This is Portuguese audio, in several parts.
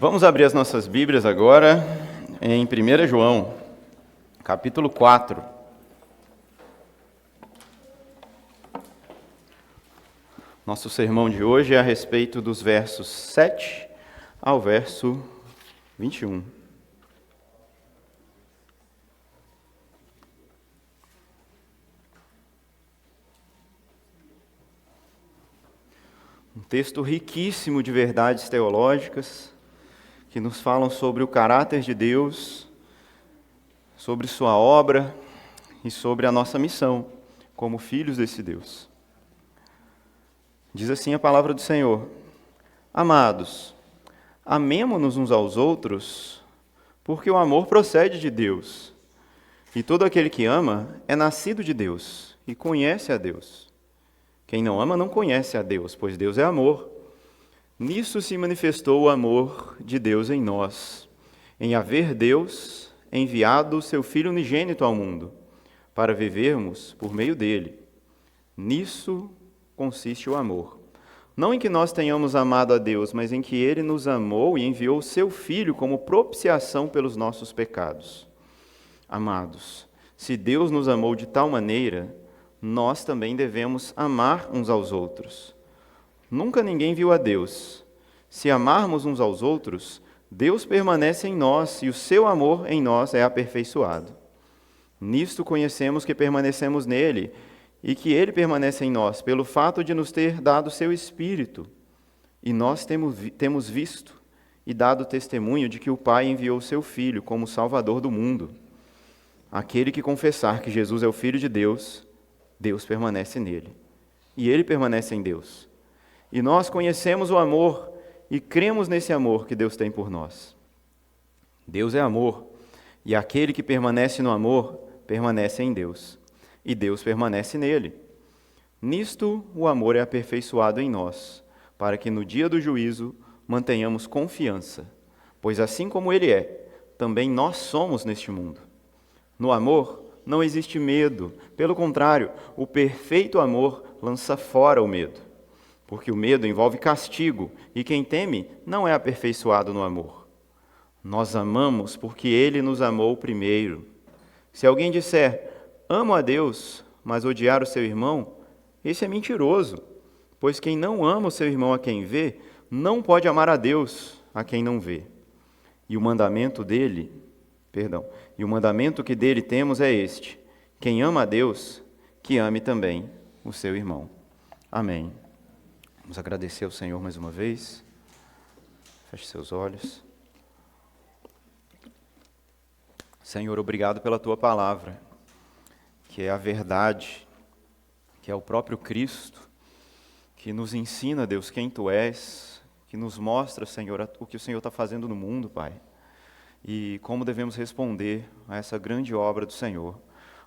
Vamos abrir as nossas Bíblias agora em 1 João, capítulo 4. Nosso sermão de hoje é a respeito dos versos 7 ao verso 21. Um texto riquíssimo de verdades teológicas que nos falam sobre o caráter de Deus, sobre sua obra e sobre a nossa missão como filhos desse Deus. Diz assim a palavra do Senhor: Amados, amemo-nos uns aos outros, porque o amor procede de Deus. E todo aquele que ama é nascido de Deus e conhece a Deus. Quem não ama não conhece a Deus, pois Deus é amor. Nisso se manifestou o amor de Deus em nós, em haver Deus enviado o seu Filho unigênito ao mundo, para vivermos por meio dele. Nisso consiste o amor. Não em que nós tenhamos amado a Deus, mas em que ele nos amou e enviou o seu Filho como propiciação pelos nossos pecados. Amados, se Deus nos amou de tal maneira, nós também devemos amar uns aos outros. Nunca ninguém viu a Deus. Se amarmos uns aos outros, Deus permanece em nós e o seu amor em nós é aperfeiçoado. Nisto conhecemos que permanecemos nele e que ele permanece em nós, pelo fato de nos ter dado seu Espírito. E nós temos visto e dado testemunho de que o Pai enviou seu Filho como Salvador do mundo. Aquele que confessar que Jesus é o Filho de Deus, Deus permanece nele, e ele permanece em Deus. E nós conhecemos o amor e cremos nesse amor que Deus tem por nós. Deus é amor, e aquele que permanece no amor, permanece em Deus, e Deus permanece nele. Nisto o amor é aperfeiçoado em nós, para que no dia do juízo mantenhamos confiança, pois assim como ele é, também nós somos neste mundo. No amor não existe medo, pelo contrário, o perfeito amor lança fora o medo. Porque o medo envolve castigo, e quem teme não é aperfeiçoado no amor. Nós amamos porque ele nos amou primeiro. Se alguém disser, amo a Deus, mas odiar o seu irmão, esse é mentiroso, pois quem não ama o seu irmão a quem vê, não pode amar a Deus a quem não vê. E o mandamento que dele temos é este: quem ama a Deus, que ame também o seu irmão. Amém. Vamos agradecer ao Senhor mais uma vez. Feche seus olhos. Senhor, obrigado pela Tua palavra, que é a verdade, que é o próprio Cristo, que nos ensina, Deus, quem Tu és, que nos mostra, Senhor, o que o Senhor está fazendo no mundo, Pai, e como devemos responder a essa grande obra do Senhor.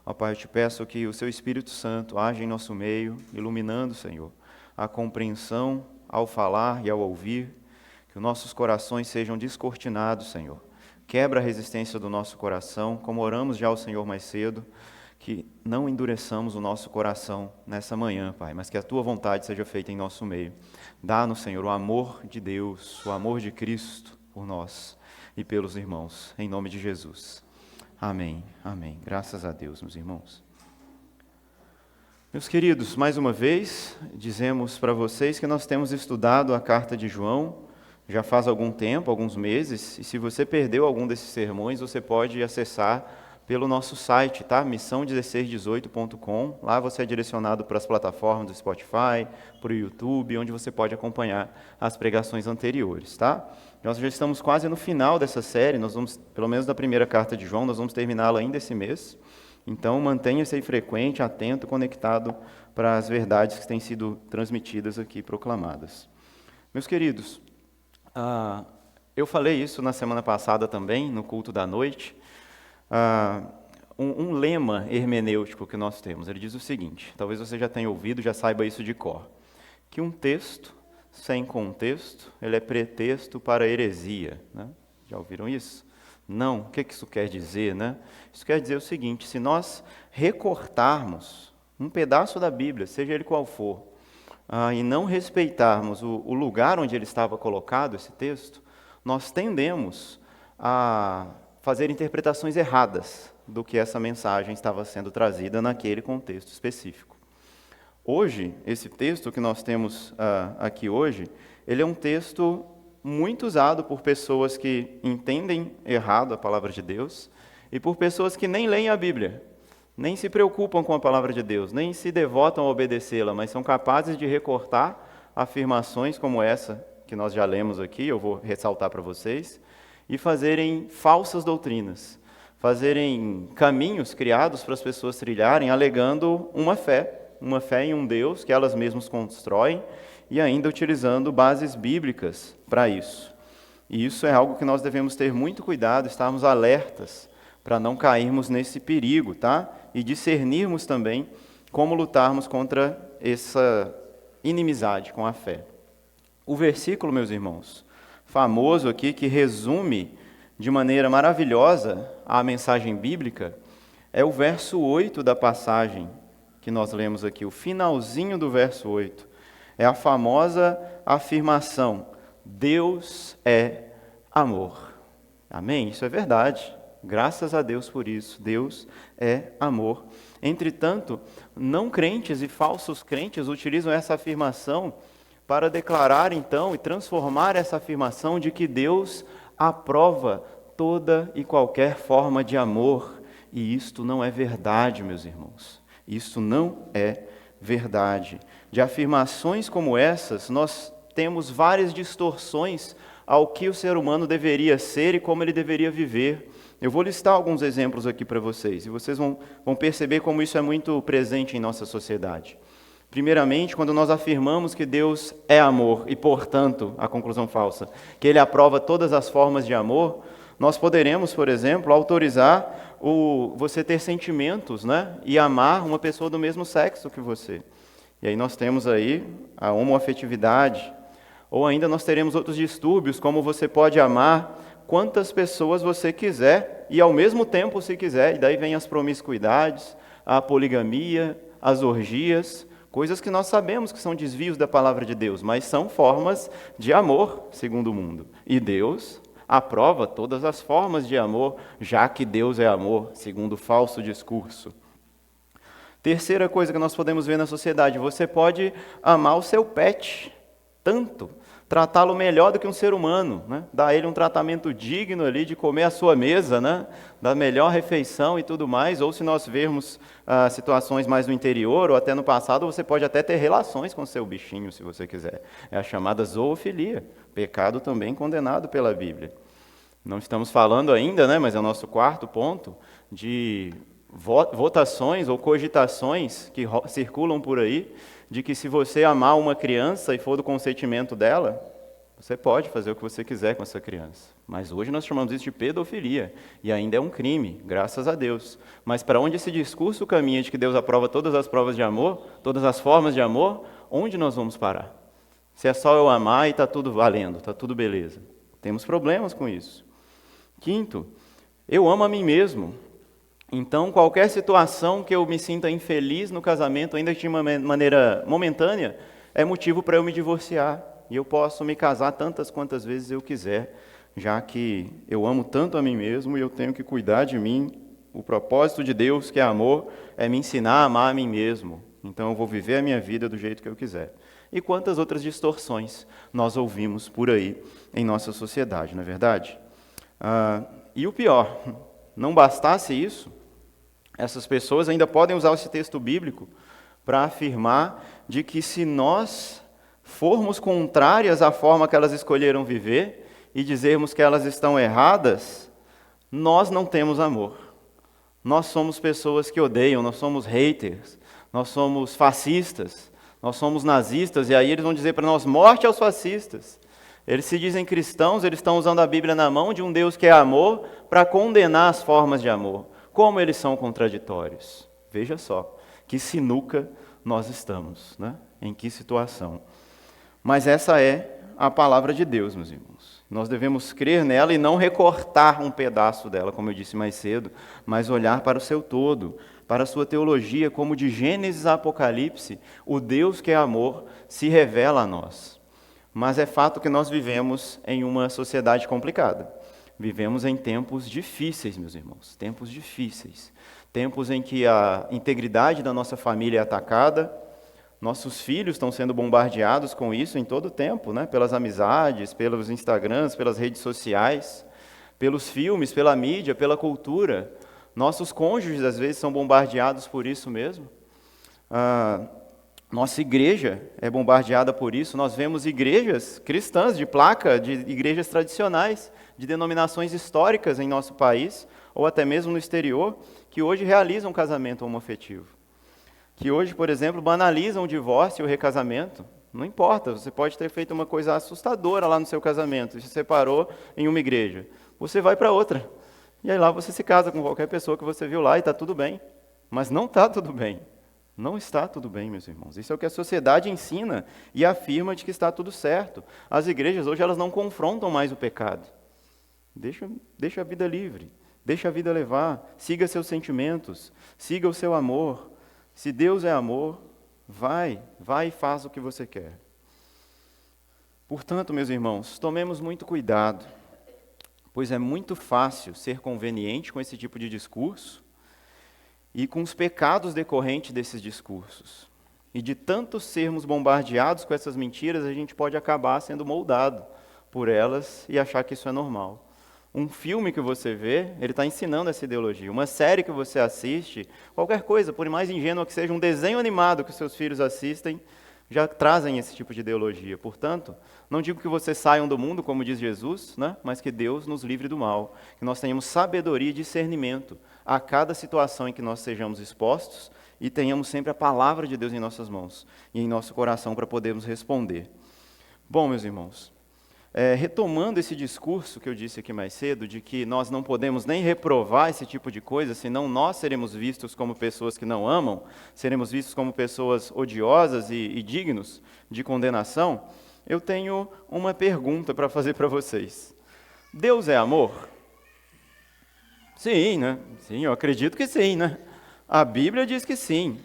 Ó Pai, eu Te peço que o Seu Espírito Santo age em nosso meio, iluminando, Senhor, a compreensão ao falar e ao ouvir, que os nossos corações sejam descortinados, Senhor. Quebra a resistência do nosso coração, como oramos já ao Senhor mais cedo, que não endureçamos o nosso coração nessa manhã, Pai, mas que a Tua vontade seja feita em nosso meio. Dá-nos, Senhor, o amor de Deus, o amor de Cristo por nós e pelos irmãos, em nome de Jesus. Amém, amém. Graças a Deus, meus irmãos. Meus queridos, mais uma vez, dizemos para vocês que nós temos estudado a carta de João já faz algum tempo, alguns meses, e se você perdeu algum desses sermões, você pode acessar pelo nosso site, tá? missão1618.com. Lá você é direcionado para as plataformas do Spotify, para o YouTube, onde você pode acompanhar as pregações anteriores, tá? Nós já estamos quase no final dessa série, nós vamos, pelo menos da primeira carta de João, nós vamos terminá-la ainda esse mês. Então, mantenha-se aí frequente, atento, conectado para as verdades que têm sido transmitidas aqui, proclamadas. Meus queridos, eu falei isso na semana passada também, no culto da noite, um lema hermenêutico que nós temos. Ele diz o seguinte, talvez você já tenha ouvido, já saiba isso de cor, que um texto sem contexto, ele é pretexto para heresia, né? Já ouviram isso? Não, o que isso quer dizer, né? Isso quer dizer o seguinte: se nós recortarmos um pedaço da Bíblia, seja ele qual for, e não respeitarmos o lugar onde ele estava colocado, esse texto, nós tendemos a fazer interpretações erradas do que essa mensagem estava sendo trazida naquele contexto específico. Hoje, esse texto que nós temos aqui hoje, ele é um texto muito usado por pessoas que entendem errado a palavra de Deus e por pessoas que nem leem a Bíblia, nem se preocupam com a palavra de Deus, nem se devotam a obedecê-la, mas são capazes de recortar afirmações como essa que nós já lemos aqui, eu vou ressaltar para vocês, e fazerem falsas doutrinas, fazerem caminhos criados para as pessoas trilharem, alegando uma fé em um Deus que elas mesmas constroem e ainda utilizando bases bíblicas para isso. E isso é algo que nós devemos ter muito cuidado, estarmos alertas para não cairmos nesse perigo, tá? E discernirmos também como lutarmos contra essa inimizade com a fé. O versículo, meus irmãos, famoso aqui, que resume de maneira maravilhosa a mensagem bíblica, é o verso 8 da passagem que nós lemos aqui, o finalzinho do verso 8. É a famosa afirmação: Deus é amor. Amém? Isso é verdade. Graças a Deus por isso. Deus é amor. Entretanto, não crentes e falsos crentes utilizam essa afirmação para declarar, então, e transformar essa afirmação de que Deus aprova toda e qualquer forma de amor. E isto não é verdade, meus irmãos. Isso não é verdade. De afirmações como essas, nós temos várias distorções ao que o ser humano deveria ser e como ele deveria viver. Eu vou listar alguns exemplos aqui para vocês, e vocês vão perceber como isso é muito presente em nossa sociedade. Primeiramente, quando nós afirmamos que Deus é amor, e portanto, a conclusão falsa, que Ele aprova todas as formas de amor, nós poderemos, por exemplo, autorizar você ter sentimentos, né? E amar uma pessoa do mesmo sexo que você. E aí nós temos aí a homoafetividade. Ou ainda nós teremos outros distúrbios, como você pode amar quantas pessoas você quiser e ao mesmo tempo se quiser. E daí vem as promiscuidades, a poligamia, as orgias, coisas que nós sabemos que são desvios da palavra de Deus, mas são formas de amor, segundo o mundo. E Deus aprova todas as formas de amor, já que Deus é amor, segundo o falso discurso. Terceira coisa que nós podemos ver na sociedade: você pode amar o seu pet, tanto, tratá-lo melhor do que um ser humano, né? Dar a ele um tratamento digno ali de comer à sua mesa, né? Da melhor refeição e tudo mais. Ou se nós vermos situações mais no interior ou até no passado, você pode até ter relações com o seu bichinho, se você quiser. É a chamada zoofilia, pecado também condenado pela Bíblia. Não estamos falando ainda, né? Mas é o nosso quarto ponto, de votações ou cogitações que circulam por aí, de que se você amar uma criança e for do consentimento dela, você pode fazer o que você quiser com essa criança. Mas hoje nós chamamos isso de pedofilia, e ainda é um crime, graças a Deus. Mas para onde esse discurso caminha de que Deus aprova todas as provas de amor, todas as formas de amor, onde nós vamos parar? Se é só eu amar e está tudo valendo, está tudo beleza. Temos problemas com isso. Quinto, eu amo a mim mesmo. Então, qualquer situação que eu me sinta infeliz no casamento, ainda que de uma maneira momentânea, é motivo para eu me divorciar. E eu posso me casar tantas quantas vezes eu quiser, já que eu amo tanto a mim mesmo e eu tenho que cuidar de mim. O propósito de Deus, que é amor, é me ensinar a amar a mim mesmo. Então, eu vou viver a minha vida do jeito que eu quiser. E quantas outras distorções nós ouvimos por aí em nossa sociedade, não é verdade? E o pior, não bastasse isso, essas pessoas ainda podem usar esse texto bíblico para afirmar de que se nós formos contrárias à forma que elas escolheram viver e dizermos que elas estão erradas, nós não temos amor. Nós somos pessoas que odeiam, nós somos haters, nós somos fascistas, nós somos nazistas, e aí eles vão dizer para nós: morte aos fascistas. Eles se dizem cristãos, eles estão usando a Bíblia na mão de um Deus que é amor para condenar as formas de amor. Como eles são contraditórios. Veja só, que sinuca nós estamos, né? Em que situação. Mas essa é a palavra de Deus, meus irmãos. Nós devemos crer nela e não recortar um pedaço dela, como eu disse mais cedo, mas olhar para o seu todo, para a sua teologia, como de Gênesis a Apocalipse, o Deus que é amor se revela a nós. Mas é fato que nós vivemos em uma sociedade complicada. Vivemos em tempos difíceis, meus irmãos, tempos difíceis. Tempos em que a integridade da nossa família é atacada, nossos filhos estão sendo bombardeados com isso em todo o tempo, né? Pelas amizades, pelos Instagrams, pelas redes sociais, pelos filmes, pela mídia, pela cultura. Nossos cônjuges, às vezes, são bombardeados por isso mesmo. Nossa igreja é bombardeada por isso. Nós vemos igrejas cristãs de placa, de igrejas tradicionais, de denominações históricas em nosso país, ou até mesmo no exterior, que hoje realizam casamento homoafetivo. Que hoje, por exemplo, banalizam o divórcio e o recasamento. Não importa, você pode ter feito uma coisa assustadora lá no seu casamento, se separou em uma igreja. Você vai para outra. E aí lá você se casa com qualquer pessoa que você viu lá e está tudo bem. Mas não está tudo bem. Não está tudo bem, meus irmãos. Isso é o que a sociedade ensina e afirma de que está tudo certo. As igrejas hoje elas não confrontam mais o pecado. Deixa a vida livre. Deixa a vida levar. Siga seus sentimentos. Siga o seu amor. Se Deus é amor, vai e faz o que você quer. Portanto, meus irmãos, tomemos muito cuidado, pois é muito fácil ser conveniente com esse tipo de discurso e com os pecados decorrentes desses discursos. E de tanto sermos bombardeados com essas mentiras, a gente pode acabar sendo moldado por elas e achar que isso é normal. Um filme que você vê, ele está ensinando essa ideologia. Uma série que você assiste, qualquer coisa, por mais ingênua que seja, um desenho animado que os seus filhos assistem, já trazem esse tipo de ideologia. Portanto, não digo que vocês saiam do mundo, como diz Jesus, né? Mas que Deus nos livre do mal. Que nós tenhamos sabedoria e discernimento a cada situação em que nós sejamos expostos e tenhamos sempre a palavra de Deus em nossas mãos e em nosso coração para podermos responder. Bom, meus irmãos, retomando esse discurso que eu disse aqui mais cedo, de que nós não podemos nem reprovar esse tipo de coisa, senão nós seremos vistos como pessoas que não amam, seremos vistos como pessoas odiosas e dignos de condenação, eu tenho uma pergunta para fazer para vocês. Deus é amor? Sim, né? Sim, eu acredito que sim, né? A Bíblia diz que sim.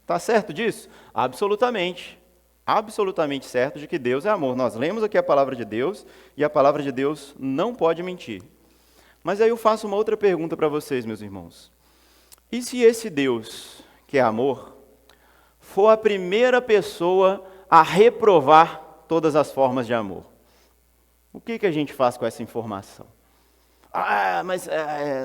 Está certo disso? Absolutamente. Absolutamente certo de que Deus é amor. Nós lemos aqui a palavra de Deus e a palavra de Deus não pode mentir. Mas aí eu faço uma outra pergunta para vocês, meus irmãos. E se esse Deus, que é amor, for a primeira pessoa a reprovar todas as formas de amor? O que a gente faz com essa informação? Mas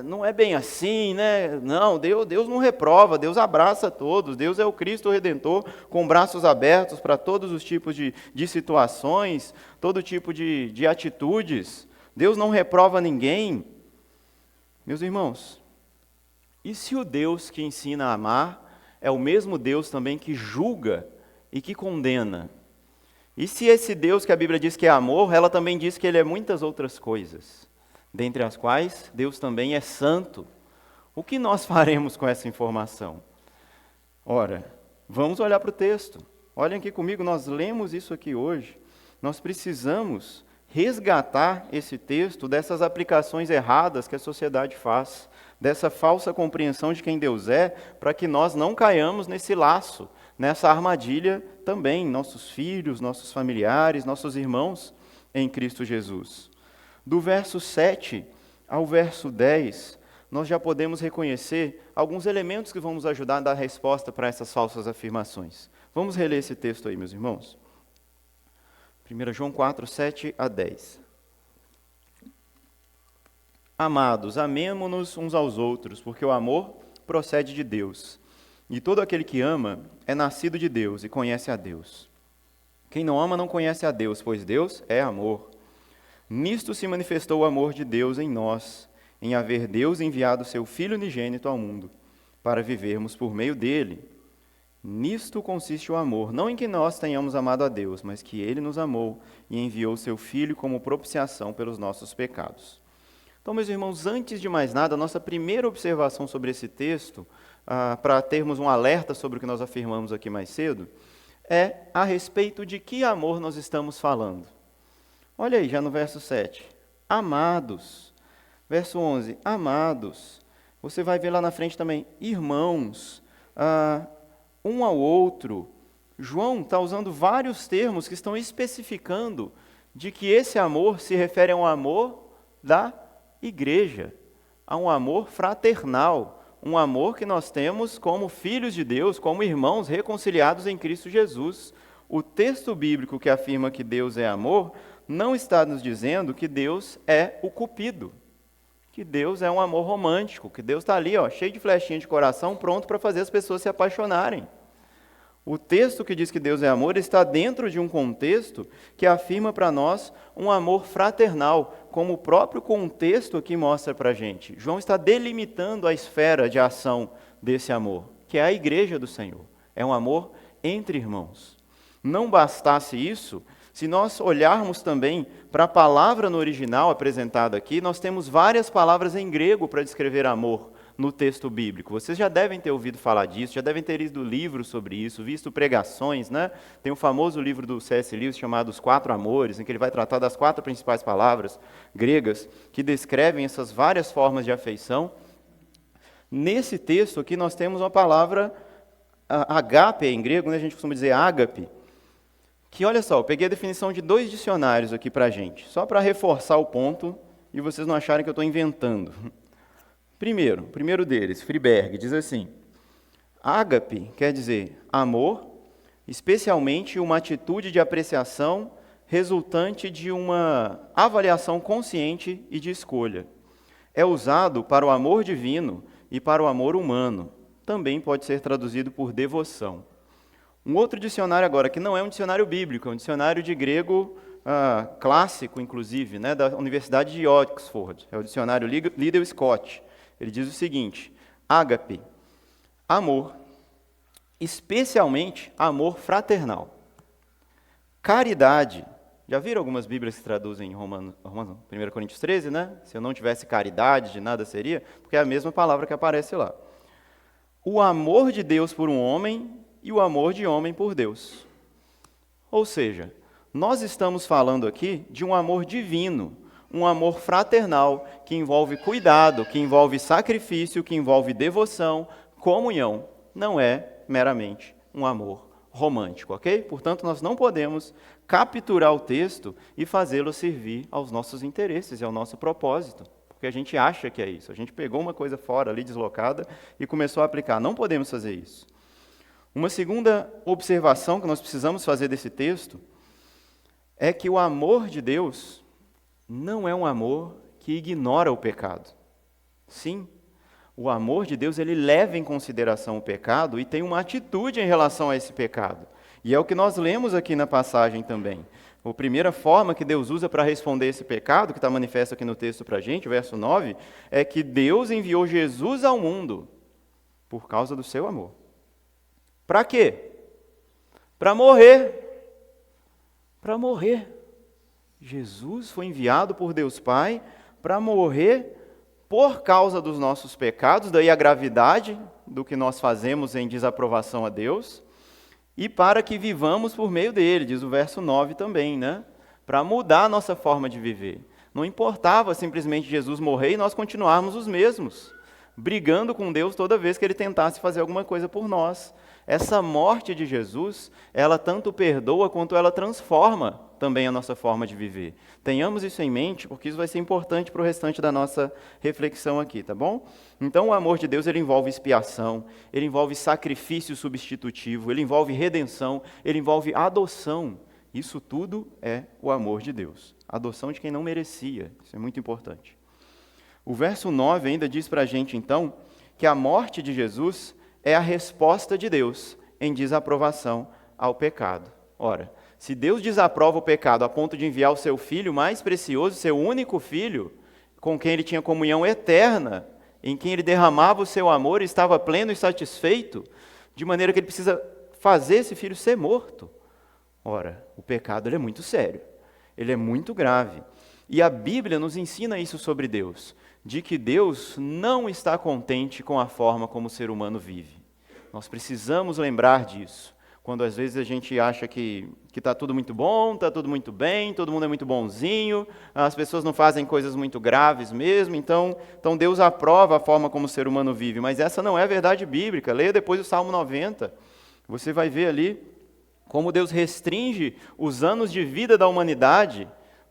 não é bem assim, né? Não, Deus não reprova, Deus abraça todos, Deus é o Cristo Redentor, com braços abertos para todos os tipos de situações, todo tipo de atitudes. Deus não reprova ninguém. Meus irmãos, e se o Deus que ensina a amar é o mesmo Deus também que julga e que condena? E se esse Deus que a Bíblia diz que é amor, ela também diz que ele é muitas outras coisas, dentre as quais Deus também é santo? O que nós faremos com essa informação? Ora, vamos olhar para o texto. Olhem aqui comigo, nós lemos isso aqui hoje. Nós precisamos resgatar esse texto dessas aplicações erradas que a sociedade faz, dessa falsa compreensão de quem Deus é, para que nós não caiamos nesse laço, nessa armadilha também, nossos filhos, nossos familiares, nossos irmãos em Cristo Jesus. Do verso 7 ao verso 10, nós já podemos reconhecer alguns elementos que vão nos ajudar a dar resposta para essas falsas afirmações. Vamos reler esse texto aí, meus irmãos. 1 João 4, 7 a 10. Amados, amemo-nos uns aos outros, porque o amor procede de Deus. E todo aquele que ama é nascido de Deus e conhece a Deus. Quem não ama não conhece a Deus, pois Deus é amor. Nisto se manifestou o amor de Deus em nós, em haver Deus enviado seu Filho unigênito ao mundo, para vivermos por meio dele. Nisto consiste o amor, não em que nós tenhamos amado a Deus, mas que ele nos amou e enviou seu Filho como propiciação pelos nossos pecados. Então, meus irmãos, antes de mais nada, a nossa primeira observação sobre esse texto, para termos um alerta sobre o que nós afirmamos aqui mais cedo, é a respeito de que amor nós estamos falando. Olha aí, já no verso 7. Amados. Verso 11. Amados. Você vai ver lá na frente também. Irmãos. Um ao outro. João está usando vários termos que estão especificando de que esse amor se refere a um amor da igreja, a um amor fraternal, um amor que nós temos como filhos de Deus, como irmãos reconciliados em Cristo Jesus. O texto bíblico que afirma que Deus é amor não está nos dizendo que Deus é o cupido, que Deus é um amor romântico, que Deus está ali, cheio de flechinha de coração, pronto para fazer as pessoas se apaixonarem. O texto que diz que Deus é amor está dentro de um contexto que afirma para nós um amor fraternal, como o próprio contexto aqui mostra para a gente. João está delimitando a esfera de ação desse amor, que é a igreja do Senhor. É um amor entre irmãos. Não bastasse isso, se nós olharmos também para a palavra no original apresentada aqui, nós temos várias palavras em grego para descrever amor no texto bíblico. Vocês já devem ter ouvido falar disso, já devem ter lido livros sobre isso, visto pregações, né? Tem o famoso livro do C.S. Lewis chamado Os Quatro Amores, em que ele vai tratar das 4 principais palavras gregas que descrevem essas várias formas de afeição. Nesse texto aqui nós temos uma palavra agape em grego, né? A gente costuma dizer ágape, que, olha só, eu peguei a definição de 2 dicionários aqui para a gente, só para reforçar o ponto e vocês não acharem que eu estou inventando. Primeiro deles, Friberg, diz assim: ágape quer dizer amor, especialmente uma atitude de apreciação resultante de uma avaliação consciente e de escolha. É usado para o amor divino e para o amor humano. Também pode ser traduzido por devoção. Um outro dicionário agora, que não é um dicionário bíblico, é um dicionário de grego clássico, inclusive, né, da Universidade de Oxford. É o dicionário Liddell Scott. Ele diz o seguinte: ágape, amor, especialmente amor fraternal. Caridade, já viram algumas bíblias que traduzem em 1 Coríntios 13, né? Se eu não tivesse caridade, de nada seria, porque é a mesma palavra que aparece lá. O amor de Deus por um homem e o amor de homem por Deus. Ou seja, nós estamos falando aqui de um amor divino, um amor fraternal, que envolve cuidado, que envolve sacrifício, que envolve devoção, comunhão. Não é meramente um amor romântico, ok? Portanto, nós não podemos capturar o texto e fazê-lo servir aos nossos interesses e ao nosso propósito, porque a gente acha que é isso. A gente pegou uma coisa fora ali, deslocada, e começou a aplicar. Não podemos fazer isso. Uma segunda observação que nós precisamos fazer desse texto é que o amor de Deus não é um amor que ignora o pecado. Sim, o amor de Deus, ele leva em consideração o pecado e tem uma atitude em relação a esse pecado. E é o que nós lemos aqui na passagem também. A primeira forma que Deus usa para responder esse pecado, que está manifesto aqui no texto para a gente, o verso 9, é que Deus enviou Jesus ao mundo por causa do seu amor. Para quê? Para morrer. Para morrer. Jesus foi enviado por Deus Pai para morrer por causa dos nossos pecados, daí a gravidade do que nós fazemos em desaprovação a Deus, e para que vivamos por meio dele, diz o verso 9 também, né? Para mudar a nossa forma de viver. Não importava simplesmente Jesus morrer e nós continuarmos os mesmos, brigando com Deus toda vez que ele tentasse fazer alguma coisa por nós. Essa morte de Jesus, ela tanto perdoa quanto ela transforma também a nossa forma de viver. Tenhamos isso em mente, porque isso vai ser importante para o restante da nossa reflexão aqui, tá bom? Então, o amor de Deus, ele envolve expiação, ele envolve sacrifício substitutivo, ele envolve redenção, ele envolve adoção. Isso tudo é o amor de Deus. Adoção de quem não merecia, isso é muito importante. O verso 9 ainda diz para a gente, então, que a morte de Jesus é a resposta de Deus em desaprovação ao pecado. Ora, se Deus desaprova o pecado a ponto de enviar o seu Filho mais precioso, seu único Filho, com quem ele tinha comunhão eterna, em quem ele derramava o seu amor e estava pleno e satisfeito, de maneira que ele precisa fazer esse Filho ser morto. Ora, o pecado ele é muito sério, ele é muito grave. E a Bíblia nos ensina isso sobre Deus, de que Deus não está contente com a forma como o ser humano vive. Nós precisamos lembrar disso. Quando às vezes a gente acha que está tudo muito bom, está tudo muito bem, todo mundo é muito bonzinho, as pessoas não fazem coisas muito graves mesmo, então Deus aprova a forma como o ser humano vive. Mas essa não é a verdade bíblica. Leia depois o Salmo 90. Você vai ver ali como Deus restringe os anos de vida da humanidade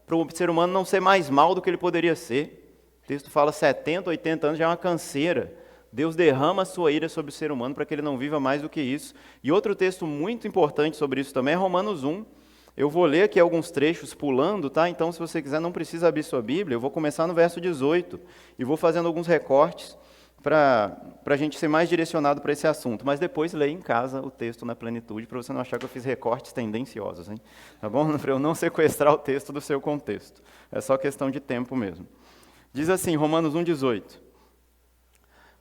para o ser humano não ser mais mal do que ele poderia ser. O texto fala 70, 80 anos já é uma canseira. Deus derrama a sua ira sobre o ser humano para que ele não viva mais do que isso. E outro texto muito importante sobre isso também é Romanos 1. Eu vou ler aqui alguns trechos pulando, tá? Então, se você quiser, não precisa abrir sua Bíblia. Eu vou começar no verso 18 e vou fazendo alguns recortes para a gente ser mais direcionado para esse assunto. Mas depois leia em casa o texto na plenitude, para você não achar que eu fiz recortes tendenciosos, hein? Tá bom? Para eu não sequestrar o texto do seu contexto. É só questão de tempo mesmo. Diz assim, Romanos 1,18.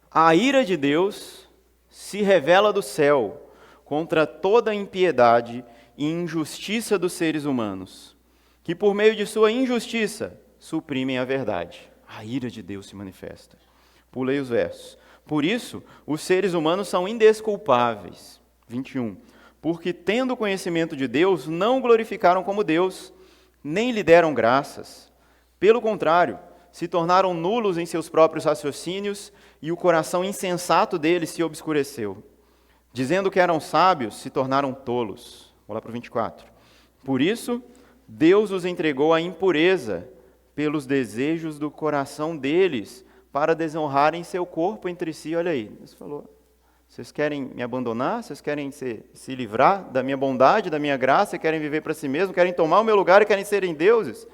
A ira de Deus se revela do céu contra toda a impiedade e injustiça dos seres humanos, que por meio de sua injustiça suprimem a verdade. A ira de Deus se manifesta. Pulei os versos. Por isso, os seres humanos são indesculpáveis. 21. Porque tendo conhecimento de Deus, não o glorificaram como Deus, nem lhe deram graças. Pelo contrário, se tornaram nulos em seus próprios raciocínios e o coração insensato deles se obscureceu. Dizendo que eram sábios, se tornaram tolos. Vou lá para o 24. Por isso, Deus os entregou à impureza pelos desejos do coração deles, para desonrarem seu corpo entre si. Olha aí, Deus falou, vocês querem me abandonar? Vocês querem se livrar da minha bondade, da minha graça? Querem viver para si mesmos? Querem tomar o meu lugar e querem serem deuses?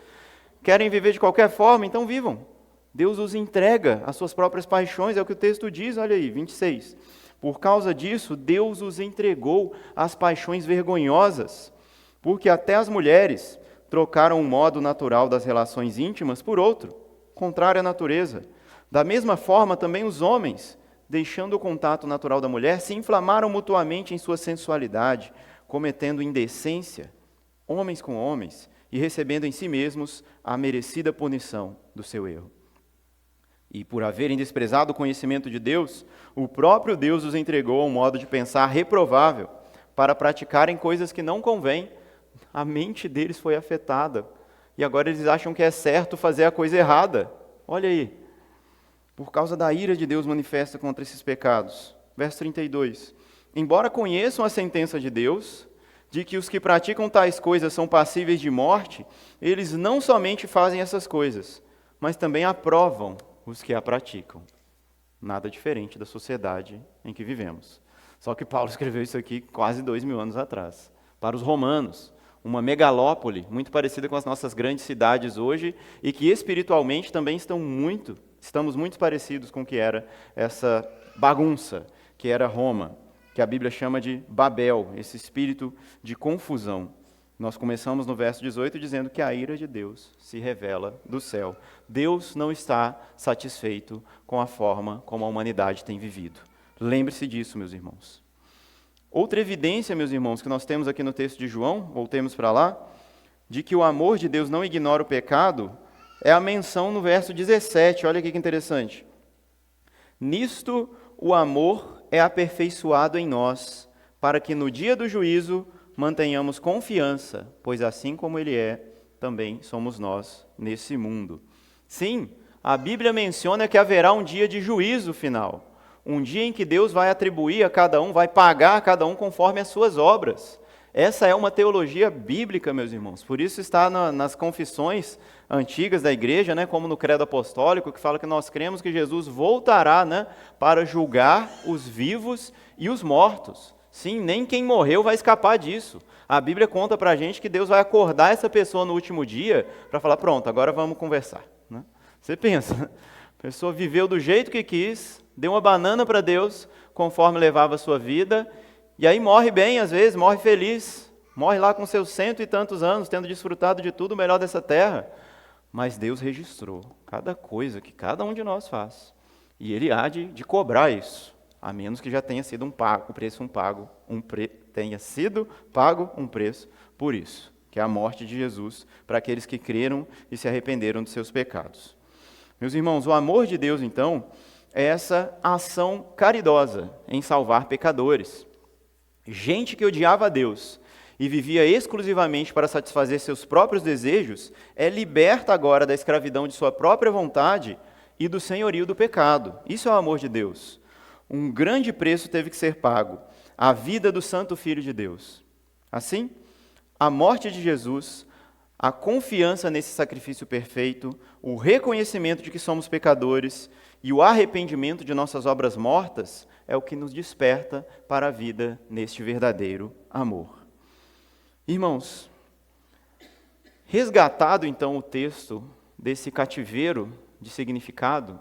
Querem viver de qualquer forma? Então vivam. Deus os entrega às suas próprias paixões, é o que o texto diz, olha aí, 26. Por causa disso, Deus os entregou às paixões vergonhosas, porque até as mulheres trocaram o modo natural das relações íntimas por outro, contrário à natureza. Da mesma forma, também os homens, deixando o contato natural da mulher, se inflamaram mutuamente em sua sensualidade, cometendo indecência, homens com homens, e recebendo em si mesmos a merecida punição do seu erro. E por haverem desprezado o conhecimento de Deus, o próprio Deus os entregou a um modo de pensar reprovável, para praticarem coisas que não convêm. A mente deles foi afetada, e agora eles acham que é certo fazer a coisa errada. Olha aí, por causa da ira de Deus manifesta contra esses pecados. Verso 32. Embora conheçam a sentença de Deus, de que os que praticam tais coisas são passíveis de morte, eles não somente fazem essas coisas, mas também aprovam os que a praticam. Nada diferente da sociedade em que vivemos. Só que Paulo escreveu isso aqui quase 2000 anos atrás. Para os romanos, uma megalópole muito parecida com as nossas grandes cidades hoje, e que espiritualmente também estamos muito parecidos com o que era essa bagunça, que era Roma, que a Bíblia chama de Babel, esse espírito de confusão. Nós começamos no verso 18 dizendo que a ira de Deus se revela do céu. Deus não está satisfeito com a forma como a humanidade tem vivido. Lembre-se disso, meus irmãos. Outra evidência, meus irmãos, que nós temos aqui no texto de João, voltemos para lá, de que o amor de Deus não ignora o pecado, é a menção no verso 17. Olha aqui que interessante. Nisto o amor é aperfeiçoado em nós, para que no dia do juízo mantenhamos confiança, pois assim como Ele é, também somos nós nesse mundo. Sim, a Bíblia menciona que haverá um dia de juízo final, um dia em que Deus vai atribuir a cada um, vai pagar a cada um conforme as suas obras. Essa é uma teologia bíblica, meus irmãos, por isso está nas confissões antigas da igreja, né, como no credo apostólico, que fala que nós cremos que Jesus voltará, né, para julgar os vivos e os mortos. Sim, nem quem morreu vai escapar disso. A Bíblia conta para a gente que Deus vai acordar essa pessoa no último dia para falar, pronto, agora vamos conversar. Né? Você pensa, a pessoa viveu do jeito que quis, deu uma banana para Deus, conforme levava a sua vida, e aí morre bem, às vezes, morre feliz, morre lá com seus 100 e tantos anos, tendo desfrutado de tudo o melhor dessa terra. Mas Deus registrou cada coisa que cada um de nós faz. E Ele há de cobrar isso, a menos que já tenha sido tenha sido pago um preço por isso, que é a morte de Jesus, para aqueles que creram e se arrependeram de seus pecados. Meus irmãos, o amor de Deus, então, é essa ação caridosa em salvar pecadores. Gente que odiava a Deus e vivia exclusivamente para satisfazer seus próprios desejos, é liberta agora da escravidão de sua própria vontade e do senhorio do pecado. Isso é o amor de Deus. Um grande preço teve que ser pago, a vida do Santo Filho de Deus. Assim, a morte de Jesus, a confiança nesse sacrifício perfeito, o reconhecimento de que somos pecadores e o arrependimento de nossas obras mortas é o que nos desperta para a vida neste verdadeiro amor. Irmãos, resgatado então o texto desse cativeiro de significado,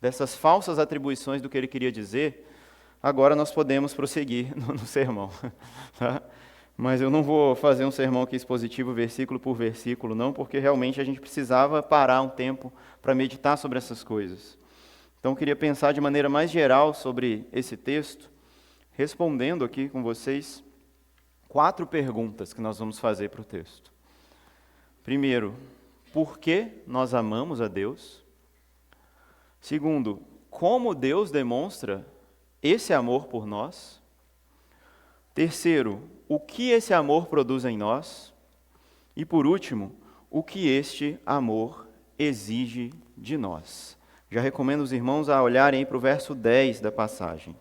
dessas falsas atribuições do que ele queria dizer, agora nós podemos prosseguir no sermão. Tá? Mas eu não vou fazer um sermão aqui expositivo, versículo por versículo, não, porque realmente a gente precisava parar um tempo para meditar sobre essas coisas. Então eu queria pensar de maneira mais geral sobre esse texto, respondendo aqui com vocês 4 perguntas que nós vamos fazer para o texto. Primeiro, por que nós amamos a Deus? Segundo, como Deus demonstra esse amor por nós? Terceiro, o que esse amor produz em nós? E por último, o que este amor exige de nós? Já recomendo os irmãos a olharem para o verso 10 da passagem.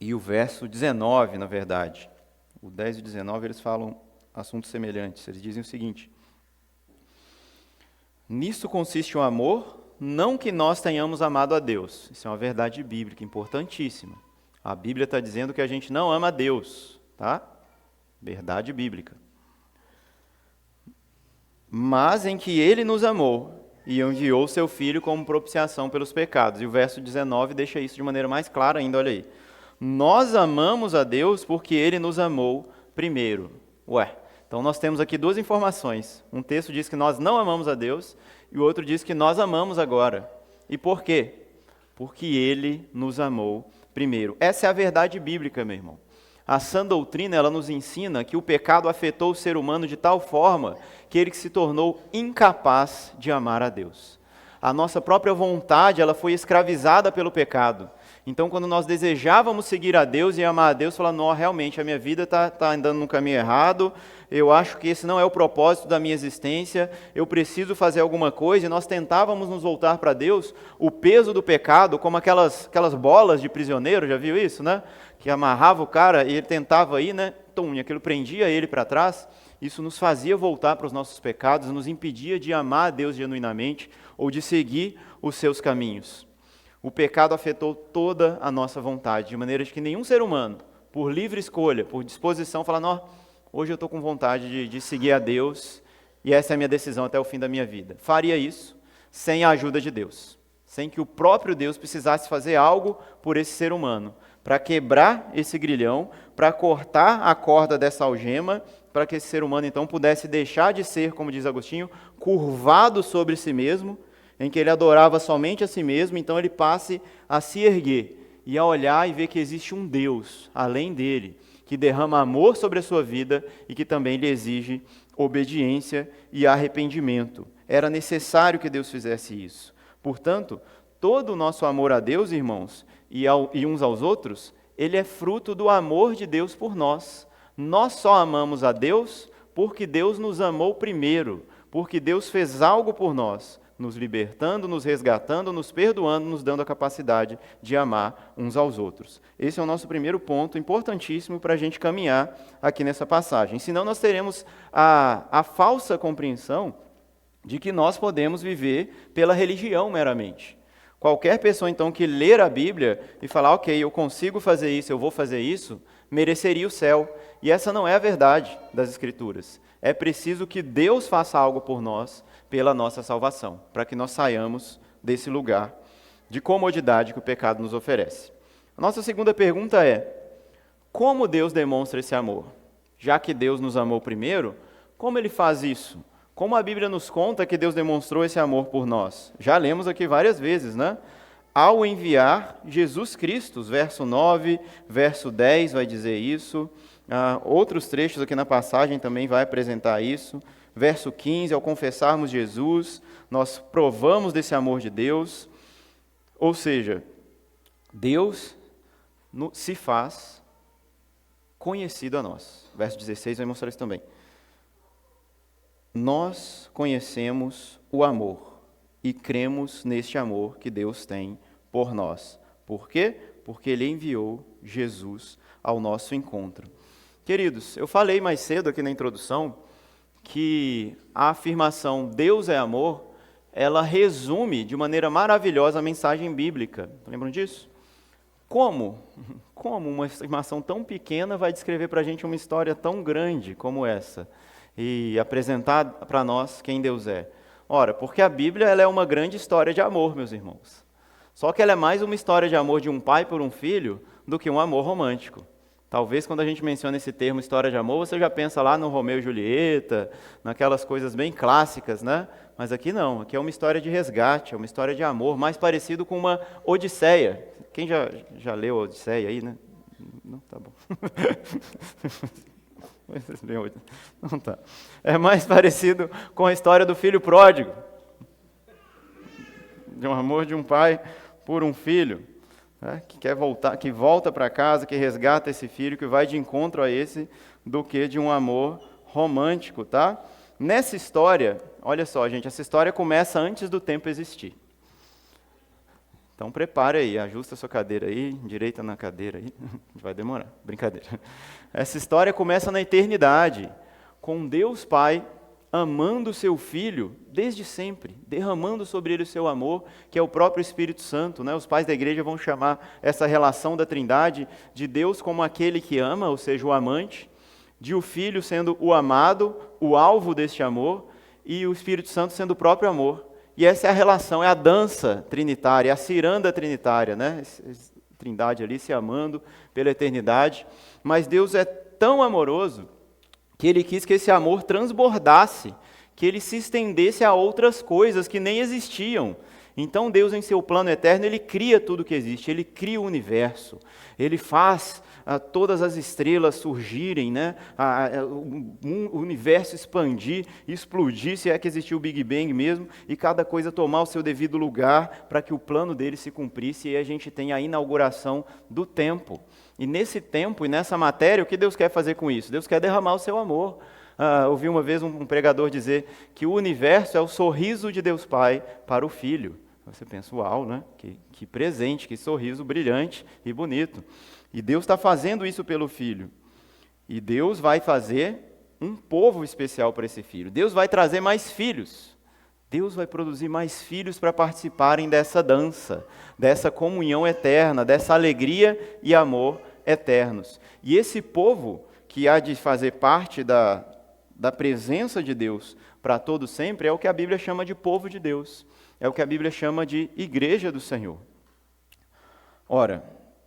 E o verso 19, na verdade. O 10 e o 19, eles falam assuntos semelhantes. Eles dizem o seguinte: nisso consiste o amor, não que nós tenhamos amado a Deus. Isso é uma verdade bíblica importantíssima. A Bíblia está dizendo que a gente não ama a Deus, tá? Verdade bíblica. Mas em que Ele nos amou e enviou seu Filho como propiciação pelos pecados. E o verso 19 deixa isso de maneira mais clara ainda, olha aí. Nós amamos a Deus porque Ele nos amou primeiro. Então nós temos aqui 2 informações. Um texto diz que nós não amamos a Deus e o outro diz que nós amamos agora. E por quê? Porque Ele nos amou primeiro. Essa é a verdade bíblica, meu irmão. A sã doutrina, ela nos ensina que o pecado afetou o ser humano de tal forma que ele se tornou incapaz de amar a Deus. A nossa própria vontade, ela foi escravizada pelo pecado. Então, quando nós desejávamos seguir a Deus e amar a Deus, falando, não, realmente, a minha vida está andando no caminho errado, eu acho que esse não é o propósito da minha existência, eu preciso fazer alguma coisa, e nós tentávamos nos voltar para Deus, o peso do pecado, como aquelas bolas de prisioneiro, já viu isso, né? Que amarrava o cara e ele tentava ir, né? E aquilo prendia ele para trás. Isso nos fazia voltar para os nossos pecados, nos impedia de amar a Deus genuinamente ou de seguir os seus caminhos. O pecado afetou toda a nossa vontade, de maneira que nenhum ser humano, por livre escolha, por disposição, fala, não, hoje eu estou com vontade de seguir a Deus e essa é a minha decisão até o fim da minha vida. Faria isso sem a ajuda de Deus, sem que o próprio Deus precisasse fazer algo por esse ser humano, para quebrar esse grilhão, para cortar a corda dessa algema, para que esse ser humano então pudesse deixar de ser, como diz Agostinho, curvado sobre si mesmo, em que ele adorava somente a si mesmo, então ele passe a se erguer e a olhar e ver que existe um Deus, além dele, que derrama amor sobre a sua vida e que também lhe exige obediência e arrependimento. Era necessário que Deus fizesse isso. Portanto, todo o nosso amor a Deus, irmãos, e uns aos outros, ele é fruto do amor de Deus por nós. Nós só amamos a Deus porque Deus nos amou primeiro, porque Deus fez algo por nós, nos libertando, nos resgatando, nos perdoando, nos dando a capacidade de amar uns aos outros. Esse é o nosso primeiro ponto, importantíssimo para a gente caminhar aqui nessa passagem. Senão nós teremos a falsa compreensão de que nós podemos viver pela religião meramente. Qualquer pessoa, então, que ler a Bíblia e falar, ok, eu consigo fazer isso, eu vou fazer isso, mereceria o céu. E essa não é a verdade das Escrituras. É preciso que Deus faça algo por nós, pela nossa salvação, para que nós saiamos desse lugar de comodidade que o pecado nos oferece. A nossa segunda pergunta é, como Deus demonstra esse amor? Já que Deus nos amou primeiro, como Ele faz isso? Como a Bíblia nos conta que Deus demonstrou esse amor por nós? Já lemos aqui várias vezes, né? Ao enviar Jesus Cristo, verso 9, verso 10 vai dizer isso, outros trechos aqui na passagem também vai apresentar isso. Verso 15, ao confessarmos Jesus, nós provamos desse amor de Deus. Ou seja, Deus se faz conhecido a nós. Verso 16 vai mostrar isso também. Nós conhecemos o amor e cremos neste amor que Deus tem por nós. Por quê? Porque Ele enviou Jesus ao nosso encontro. Queridos, eu falei mais cedo aqui na introdução que a afirmação Deus é amor, ela resume de maneira maravilhosa a mensagem bíblica. Lembram disso? Como uma afirmação tão pequena vai descrever para a gente uma história tão grande como essa? E apresentar para nós quem Deus é? Ora, porque a Bíblia ela é uma grande história de amor, meus irmãos. Só que ela é mais uma história de amor de um pai por um filho do que um amor romântico. Talvez quando a gente menciona esse termo história de amor, você já pensa lá no Romeu e Julieta, naquelas coisas bem clássicas, né? Mas aqui não, aqui é uma história de resgate, é uma história de amor, mais parecido com uma Odisseia. Quem já leu a Odisseia aí, né? Não, tá bom. Não tá. É mais parecido com a história do filho pródigo. De um amor de um pai por um filho. Que quer voltar, que volta para casa, que resgata esse filho, que vai de encontro a esse, do que de um amor romântico, tá? Nessa história, olha só, gente, essa história começa antes do tempo existir. Então prepare aí, ajusta a sua cadeira aí, direita na cadeira aí, vai demorar, brincadeira. Essa história começa na eternidade, com Deus Pai amando o seu Filho desde sempre, derramando sobre ele o seu amor, que é o próprio Espírito Santo, né? Os pais da igreja vão chamar essa relação da Trindade de Deus como aquele que ama, ou seja, o amante, de o Filho sendo o amado, o alvo deste amor, e o Espírito Santo sendo o próprio amor. E essa é a relação, é a dança trinitária, é a ciranda trinitária, né? Trindade ali se amando pela eternidade. Mas Deus é tão amoroso que Ele quis que esse amor transbordasse, que ele se estendesse a outras coisas que nem existiam. Então Deus, em seu plano eterno, Ele cria tudo que existe, Ele cria o universo, Ele faz todas as estrelas surgirem, né? O universo expandir, explodir, se é que existiu o Big Bang mesmo, e cada coisa tomar o seu devido lugar para que o plano dele se cumprisse, e a gente tem a inauguração do tempo. E nesse tempo e nessa matéria, o que Deus quer fazer com isso? Deus quer derramar o seu amor. Ouvi uma vez um pregador dizer que o universo é o sorriso de Deus Pai para o Filho. Você pensa, uau, né? Que presente, que sorriso brilhante e bonito. E Deus está fazendo isso pelo Filho. E Deus vai fazer um povo especial para esse Filho. Deus vai trazer mais filhos. Deus vai produzir mais filhos para participarem dessa dança, dessa comunhão eterna, dessa alegria e amor eternos. E esse povo que há de fazer parte da presença de Deus para todo sempre é o que a Bíblia chama de povo de Deus. É o que a Bíblia chama de igreja do Senhor. Ora,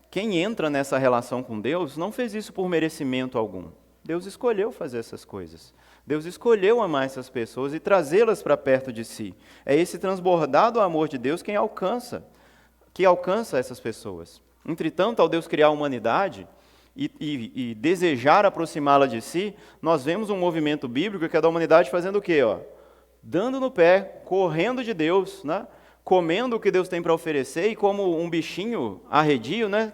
quem entra nessa relação com Deus não fez isso por merecimento algum. Deus escolheu fazer essas coisas. Deus escolheu amar essas pessoas e trazê-las para perto de si. É esse transbordado amor de Deus que alcança essas pessoas. Entretanto, ao Deus criar a humanidade e desejar aproximá-la de si, nós vemos um movimento bíblico que é da humanidade fazendo o quê? Dando no pé, correndo de Deus, né? Comendo o que Deus tem para oferecer, e como um bichinho arredio, né?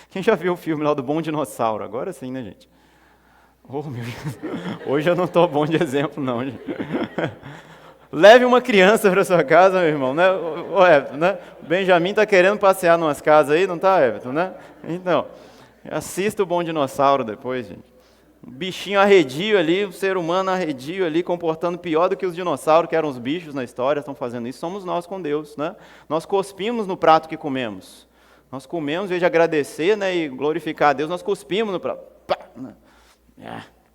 Quem já viu o filme lá do Bom Dinossauro? Agora sim, né, gente? Oh, meu Deus. Hoje eu não estou bom de exemplo, não, gente. Leve uma criança para sua casa, meu irmão, né? O Everton, né? O Benjamin está querendo passear numas casas aí, não está, Everton, né? Então, assista o Bom Dinossauro depois, gente. Um bichinho arredio ali, um ser humano arredio ali, comportando pior do que os dinossauros, que eram os bichos na história, estão fazendo isso. Somos nós com Deus, né? Nós cuspimos no prato que comemos. Nós comemos, em vez de agradecer, né, e glorificar a Deus, nós cuspimos no prato. Pá, né?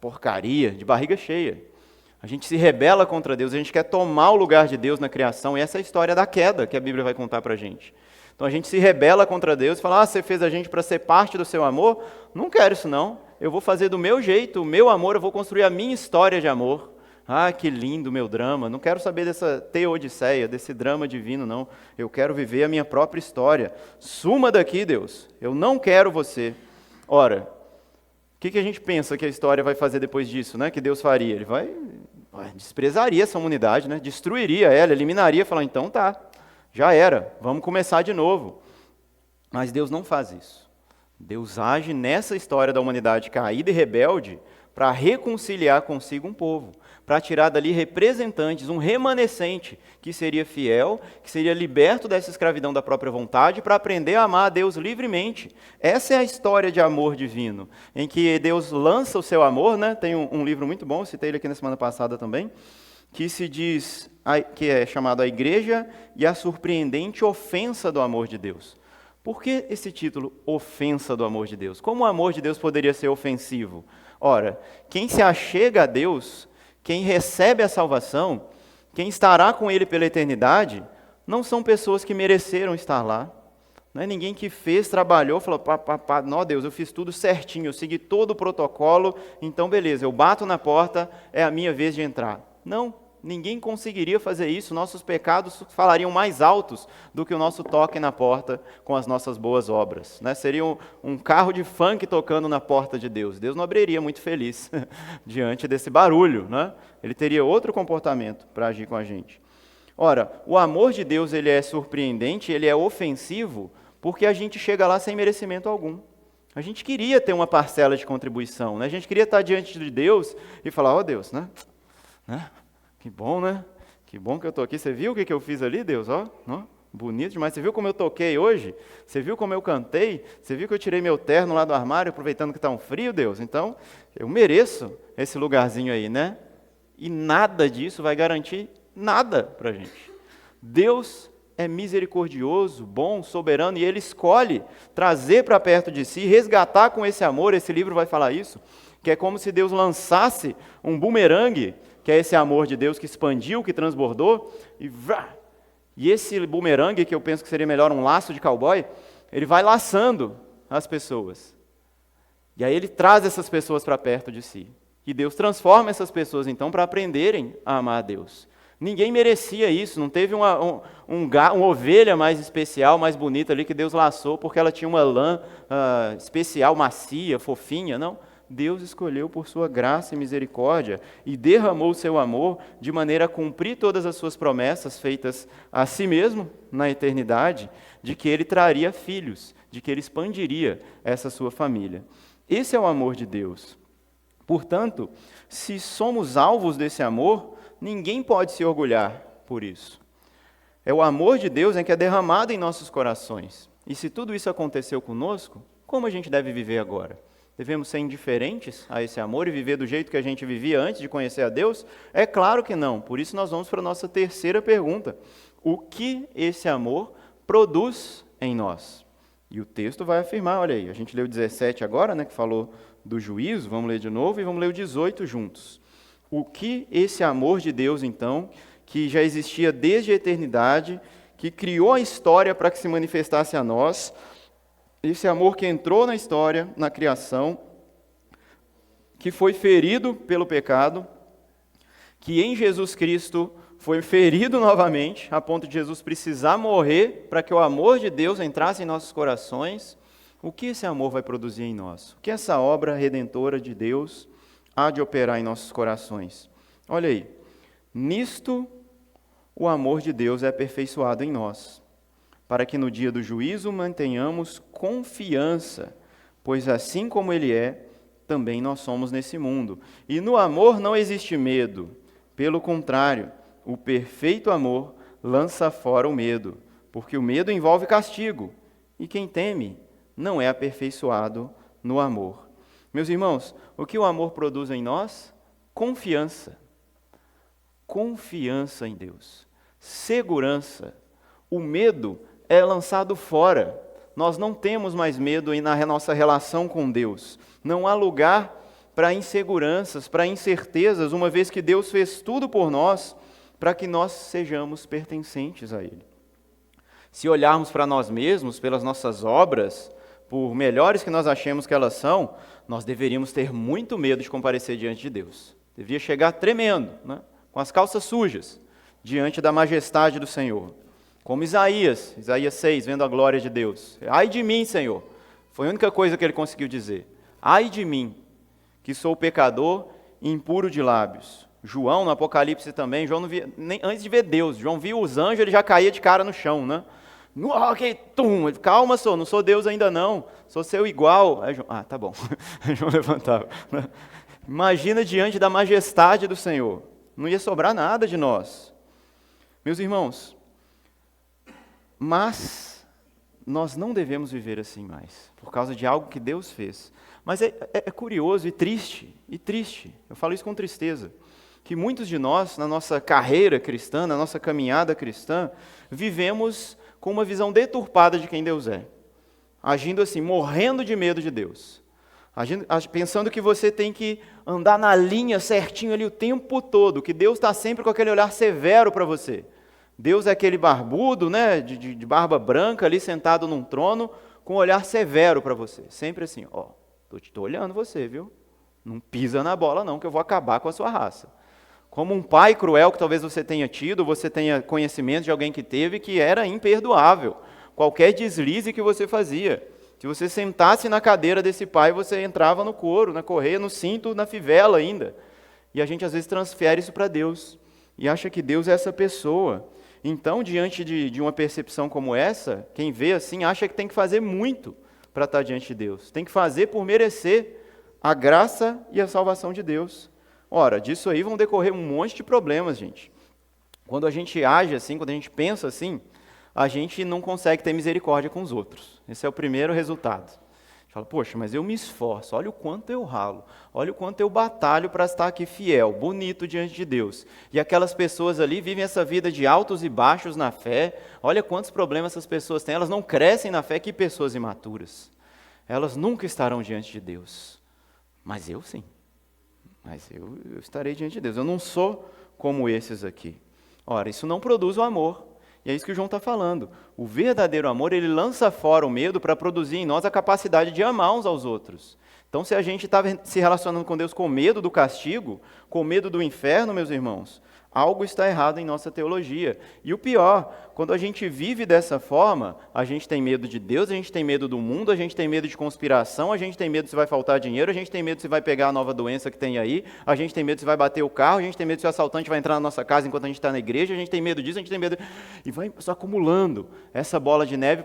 Porcaria, de barriga cheia. A gente se rebela contra Deus, a gente quer tomar o lugar de Deus na criação, e essa é a história da queda que a Bíblia vai contar para a gente. Então a gente se rebela contra Deus e fala, você fez a gente para ser parte do seu amor? Não quero isso não, eu vou fazer do meu jeito, o meu amor, eu vou construir a minha história de amor. Que lindo meu drama, não quero saber dessa teodicéia, desse drama divino não, eu quero viver a minha própria história. Suma daqui, Deus, eu não quero você. Ora, o que a gente pensa que a história vai fazer depois disso, né? Que Deus faria? Ele desprezaria essa humanidade, né? Destruiria ela, eliminaria, falar, então tá, já era, vamos começar de novo. Mas Deus não faz isso. Deus age nessa história da humanidade caída e rebelde para reconciliar consigo um povo, para tirar dali representantes, um remanescente que seria fiel, que seria liberto dessa escravidão da própria vontade, para aprender a amar a Deus livremente. Essa é a história de amor divino, em que Deus lança o seu amor, né? Tem um livro muito bom, citei ele aqui na semana passada também, que se diz, que é chamado A Igreja e a Surpreendente Ofensa do Amor de Deus. Por que esse título, Ofensa do Amor de Deus? Como o amor de Deus poderia ser ofensivo? Ora, quem se achega a Deus, quem recebe a salvação, quem estará com Ele pela eternidade, não são pessoas que mereceram estar lá. Não é ninguém que fez, trabalhou, falou, não, Deus, eu fiz tudo certinho, eu segui todo o protocolo, então beleza, eu bato na porta, é a minha vez de entrar. Não, ninguém conseguiria fazer isso, nossos pecados falariam mais altos do que o nosso toque na porta com as nossas boas obras. Né? Seria um carro de funk tocando na porta de Deus. Deus não abriria muito feliz diante desse barulho. Né? Ele teria outro comportamento para agir com a gente. Ora, o amor de Deus ele é surpreendente, ele é ofensivo, porque a gente chega lá sem merecimento algum. A gente queria ter uma parcela de contribuição, né? A gente queria estar diante de Deus e falar, ó Deus, né? Que bom, né? Que bom que eu estou aqui. Você viu o que eu fiz ali, Deus? Ó, bonito demais. Você viu como eu toquei hoje? Você viu como eu cantei? Você viu que eu tirei meu terno lá do armário, aproveitando que está um frio, Deus? Então, eu mereço esse lugarzinho aí, né? E nada disso vai garantir nada para a gente. Deus é misericordioso, bom, soberano, e Ele escolhe trazer para perto de si, resgatar com esse amor, esse livro vai falar isso, que é como se Deus lançasse um bumerangue, que é esse amor de Deus que expandiu, que transbordou, e esse bumerangue, que eu penso que seria melhor um laço de cowboy, ele vai laçando as pessoas. E aí ele traz essas pessoas para perto de si. E Deus transforma essas pessoas, então, para aprenderem a amar a Deus. Ninguém merecia isso, não teve uma ovelha mais especial, mais bonita ali que Deus laçou, porque ela tinha uma lã especial, macia, fofinha, não. Deus escolheu por sua graça e misericórdia e derramou o seu amor de maneira a cumprir todas as suas promessas feitas a si mesmo na eternidade, de que Ele traria filhos, de que Ele expandiria essa sua família. Esse é o amor de Deus. Portanto, se somos alvos desse amor, ninguém pode se orgulhar por isso. É o amor de Deus que é derramado em nossos corações. E se tudo isso aconteceu conosco, como a gente deve viver agora? Devemos ser indiferentes a esse amor e viver do jeito que a gente vivia antes de conhecer a Deus? É claro que não. Por isso nós vamos para a nossa terceira pergunta. O que esse amor produz em nós? E o texto vai afirmar, olha aí, a gente leu o 17 agora, né, que falou do juízo, vamos ler de novo e vamos ler o 18 juntos. O que esse amor de Deus, então, que já existia desde a eternidade, que criou a história para que se manifestasse a nós, esse amor que entrou na história, na criação, que foi ferido pelo pecado, que em Jesus Cristo foi ferido novamente, a ponto de Jesus precisar morrer para que o amor de Deus entrasse em nossos corações. O que esse amor vai produzir em nós? O que essa obra redentora de Deus há de operar em nossos corações? Olha aí, nisto o amor de Deus é aperfeiçoado em nós, para que no dia do juízo mantenhamos confiança, pois assim como Ele é, também nós somos nesse mundo. E no amor não existe medo, pelo contrário, o perfeito amor lança fora o medo, porque o medo envolve castigo, e quem teme não é aperfeiçoado no amor. Meus irmãos, o que o amor produz em nós? Confiança. Confiança em Deus. Segurança. O medo é lançado fora. Nós não temos mais medo na nossa relação com Deus. Não há lugar para inseguranças, para incertezas, uma vez que Deus fez tudo por nós para que nós sejamos pertencentes a Ele. Se olharmos para nós mesmos, pelas nossas obras, por melhores que nós achemos que elas são, nós deveríamos ter muito medo de comparecer diante de Deus. Deveria chegar tremendo, né? Com as calças sujas, diante da majestade do Senhor. Como Isaías 6, vendo a glória de Deus. Ai de mim, Senhor. Foi a única coisa que ele conseguiu dizer. Ai de mim, que sou pecador e impuro de lábios. João, no Apocalipse também, João não via, nem antes de ver Deus, João viu os anjos, ele já caía de cara no chão, né? Calma, não sou Deus ainda não, sou seu igual. Aí João, tá bom. João levantava. Imagina diante da majestade do Senhor. Não ia sobrar nada de nós. Meus irmãos, mas nós não devemos viver assim mais, por causa de algo que Deus fez. Mas é curioso e triste, eu falo isso com tristeza, que muitos de nós, na nossa carreira cristã, na nossa caminhada cristã, vivemos com uma visão deturpada de quem Deus é. Agindo assim, morrendo de medo de Deus. Pensando que você tem que andar na linha certinho ali o tempo todo, que Deus está sempre com aquele olhar severo para você. Deus é aquele barbudo, né, de barba branca ali sentado num trono, com um olhar severo para você. Sempre assim, ó, estou olhando você, viu? Não pisa na bola não, que eu vou acabar com a sua raça. Como um pai cruel que talvez você tenha tido, você tenha conhecimento de alguém que teve, que era imperdoável. Qualquer deslize que você fazia. Se você sentasse na cadeira desse pai, você entrava no couro, na correia, no cinto, na fivela ainda. E a gente às vezes transfere isso para Deus. E acha que Deus é essa pessoa. Então, diante de uma percepção como essa, quem vê assim, acha que tem que fazer muito para estar diante de Deus. Tem que fazer por merecer a graça e a salvação de Deus. Ora, disso aí vão decorrer um monte de problemas, gente. Quando a gente age assim, quando a gente pensa assim, a gente não consegue ter misericórdia com os outros. Esse é o primeiro resultado. A gente fala, poxa, mas eu me esforço, olha o quanto eu ralo, olha o quanto eu batalho para estar aqui fiel, bonito diante de Deus. E aquelas pessoas ali vivem essa vida de altos e baixos na fé, olha quantos problemas essas pessoas têm, elas não crescem na fé, que pessoas imaturas. Elas nunca estarão diante de Deus. Mas eu sim. Mas eu estarei diante de Deus. Eu não sou como esses aqui. Ora, isso não produz o amor. E é isso que o João está falando. O verdadeiro amor, ele lança fora o medo para produzir em nós a capacidade de amar uns aos outros. Então, se a gente está se relacionando com Deus com medo do castigo, com medo do inferno, meus irmãos, algo está errado em nossa teologia. E o pior, quando a gente vive dessa forma, a gente tem medo de Deus, a gente tem medo do mundo, a gente tem medo de conspiração, a gente tem medo se vai faltar dinheiro, a gente tem medo se vai pegar a nova doença que tem aí, a gente tem medo se vai bater o carro, a gente tem medo se o assaltante vai entrar na nossa casa enquanto a gente está na igreja, a gente tem medo disso, a gente tem medo... E vai só acumulando essa bola de neve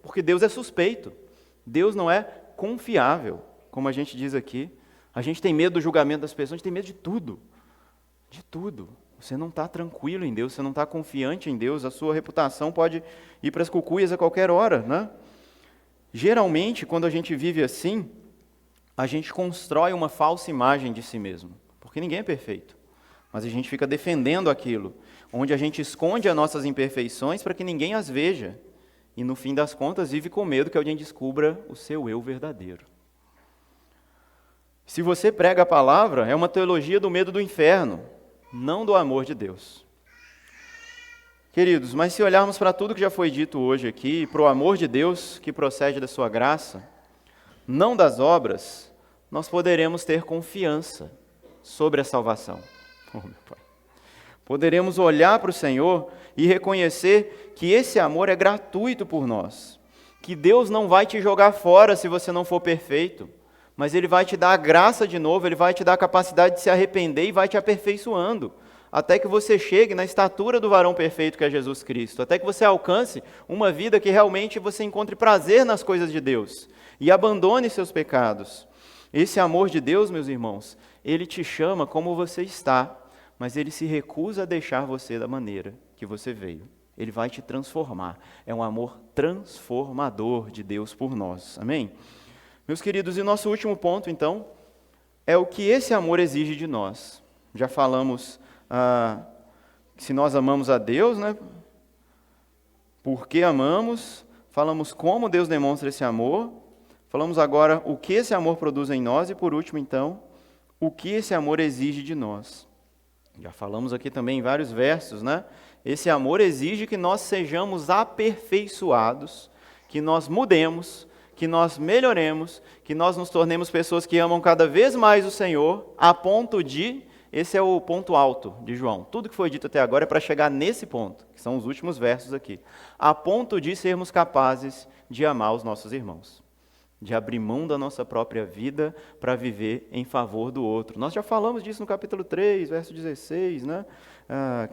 porque Deus é suspeito. Deus não é confiável, como a gente diz aqui. A gente tem medo do julgamento das pessoas, a gente tem medo de tudo. De tudo. Você não está tranquilo em Deus, você não está confiante em Deus, a sua reputação pode ir para as cucuias a qualquer hora, né? Geralmente, quando a gente vive assim, a gente constrói uma falsa imagem de si mesmo, porque ninguém é perfeito, mas a gente fica defendendo aquilo, onde a gente esconde as nossas imperfeições para que ninguém as veja, e no fim das contas vive com medo que alguém descubra o seu eu verdadeiro. Se você prega a palavra, é uma teologia do medo do inferno, não do amor de Deus. Queridos, mas se olharmos para tudo que já foi dito hoje aqui, para o amor de Deus que procede da sua graça, não das obras, nós poderemos ter confiança sobre a salvação. Oh, meu Pai. Poderemos olhar para o Senhor e reconhecer que esse amor é gratuito por nós, que Deus não vai te jogar fora se você não for perfeito, mas Ele vai te dar a graça de novo, Ele vai te dar a capacidade de se arrepender e vai te aperfeiçoando, até que você chegue na estatura do varão perfeito que é Jesus Cristo, até que você alcance uma vida que realmente você encontre prazer nas coisas de Deus e abandone seus pecados. Esse amor de Deus, meus irmãos, Ele te chama como você está, mas Ele se recusa a deixar você da maneira que você veio. Ele vai te transformar. É um amor transformador de Deus por nós. Amém? Meus queridos, e o nosso último ponto, então, é o que esse amor exige de nós. Já falamos se nós amamos a Deus, né? Por que amamos, falamos como Deus demonstra esse amor, falamos agora o que esse amor produz em nós e, por último, então, o que esse amor exige de nós. Já falamos aqui também em vários versos, né? Esse amor exige que nós sejamos aperfeiçoados, que nós mudemos, que nós melhoremos, que nós nos tornemos pessoas que amam cada vez mais o Senhor, a ponto de, esse é o ponto alto de João, tudo que foi dito até agora é para chegar nesse ponto, que são os últimos versos aqui, a ponto de sermos capazes de amar os nossos irmãos, de abrir mão da nossa própria vida para viver em favor do outro. Nós já falamos disso no capítulo 3, verso 16, né?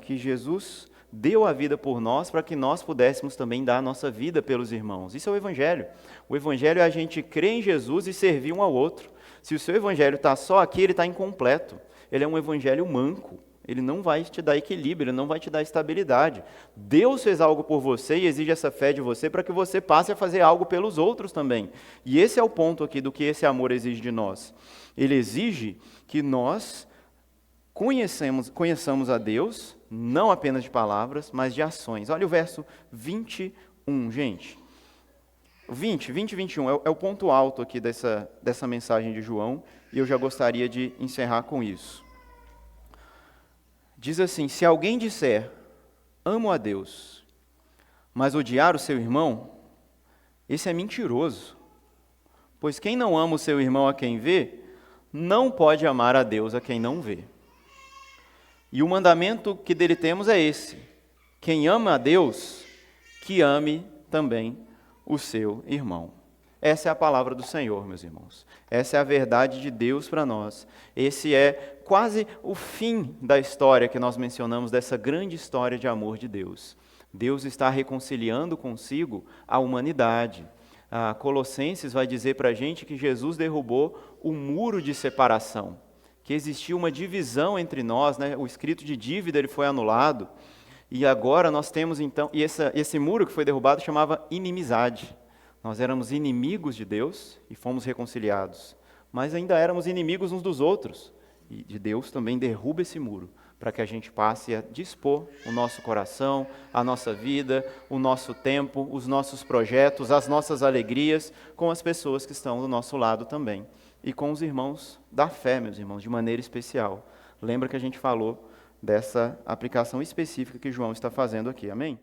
Que Jesus deu a vida por nós para que nós pudéssemos também dar a nossa vida pelos irmãos. Isso é o Evangelho. O Evangelho é a gente crer em Jesus e servir um ao outro. Se o seu evangelho está só aqui, ele está incompleto. Ele é um evangelho manco. Ele não vai te dar equilíbrio, ele não vai te dar estabilidade. Deus fez algo por você e exige essa fé de você para que você passe a fazer algo pelos outros também. E esse é o ponto aqui do que esse amor exige de nós. Ele exige que nós conheçamos a Deus, não apenas de palavras, mas de ações. Olha o verso 21, gente. 20 e 21 é o ponto alto aqui dessa mensagem de João, e eu já gostaria de encerrar com isso. Diz assim: se alguém disser, amo a Deus, mas odiar o seu irmão, esse é mentiroso. Pois quem não ama o seu irmão a quem vê, não pode amar a Deus a quem não vê. E o mandamento que dele temos é esse: quem ama a Deus, que ame também o seu irmão. Essa é a palavra do Senhor, meus irmãos. Essa é a verdade de Deus para nós. Esse é quase o fim da história que nós mencionamos, dessa grande história de amor de Deus. Deus está reconciliando consigo a humanidade. A Colossenses vai dizer para a gente que Jesus derrubou o muro de separação, que existia uma divisão entre nós, né? O escrito de dívida ele foi anulado, e agora nós temos então, e esse muro que foi derrubado chamava inimizade. Nós éramos inimigos de Deus e fomos reconciliados, mas ainda éramos inimigos uns dos outros. E de Deus também derruba esse muro, para que a gente passe a dispor o nosso coração, a nossa vida, o nosso tempo, os nossos projetos, as nossas alegrias, com as pessoas que estão do nosso lado também. E com os irmãos da fé, meus irmãos, de maneira especial. Lembra que a gente falou dessa aplicação específica que João está fazendo aqui, amém?